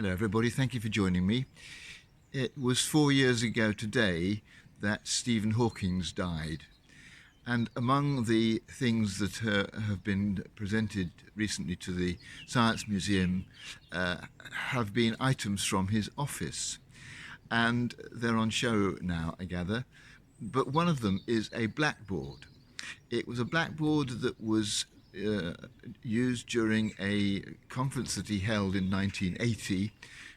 Hello, everybody. Thank you for joining me. It was 4 years ago today that Stephen Hawking died. And among the things that have been presented recently to the Science Museum have been items from his office. And they're on show now, I gather. But one of them is a blackboard. It was a blackboard that was used during a conference that he held in 1980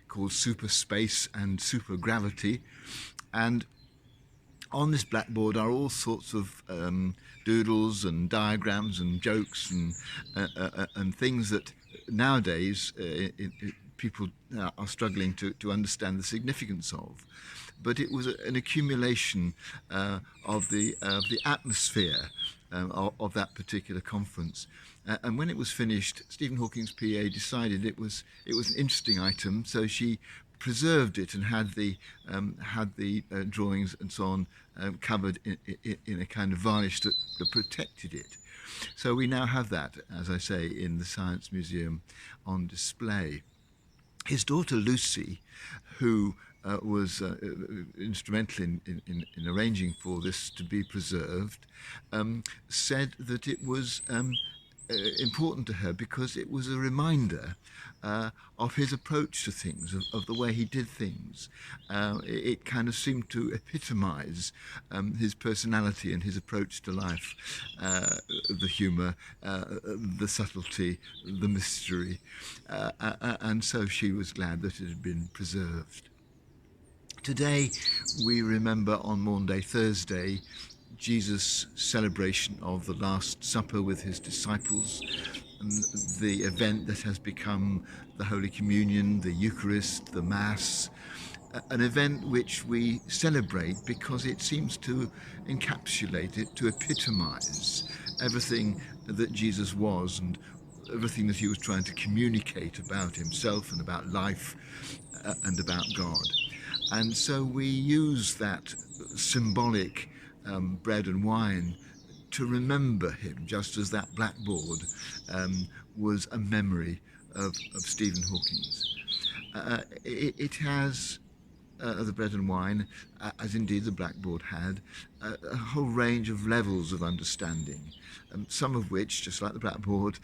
called Super Space and Super Gravity. And on this blackboard are all sorts of doodles and diagrams and jokes and things that nowadays people are struggling to understand the significance of. But it was an accumulation of the atmosphere of that particular conference. And when it was finished, Stephen Hawking's PA decided it was an interesting item, so she preserved it and had the drawings and so on covered in a kind of varnish that protected it. So we now have that, as I say, in the Science Museum on display. His daughter Lucy, who was instrumental in arranging for this to be preserved, said that it was important to her because it was a reminder of his approach to things, of the way he did things. It kind of seemed to epitomise his personality and his approach to life, the humour, the subtlety, the mystery, and so she was glad that it had been preserved. Today we remember on Maundy Thursday Jesus' celebration of the Last Supper with his disciples, the event that has become the Holy Communion, the Eucharist, the Mass, an event which we celebrate because it seems to encapsulate it, to epitomise everything that Jesus was and everything that he was trying to communicate about himself and about life and about God. And so we use that symbolic bread and wine to remember him, just as that blackboard was a memory of Stephen Hawking. It has the bread and wine, as indeed the blackboard had, a whole range of levels of understanding, some of which, just like the blackboard,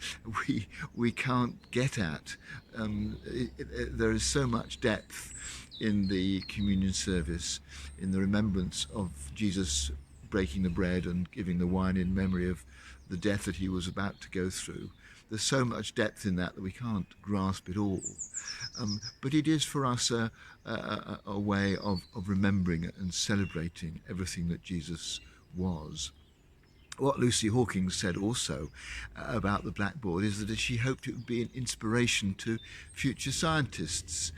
we can't get at. There is so much depth in the communion service, in the remembrance of Jesus breaking the bread and giving the wine in memory of the death that he was about to go through. There's so much depth in that we can't grasp it all. But it is for us a way of remembering and celebrating everything that Jesus was. What Lucy Hawking said also about the blackboard is that she hoped it would be an inspiration to future scientists.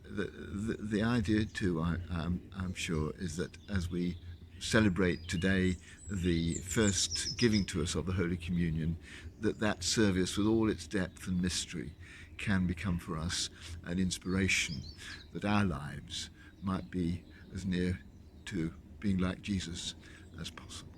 The idea too, I'm sure, is that as we celebrate today the first giving to us of the Holy Communion, that service with all its depth and mystery can become for us an inspiration that our lives might be as near to being like Jesus as possible.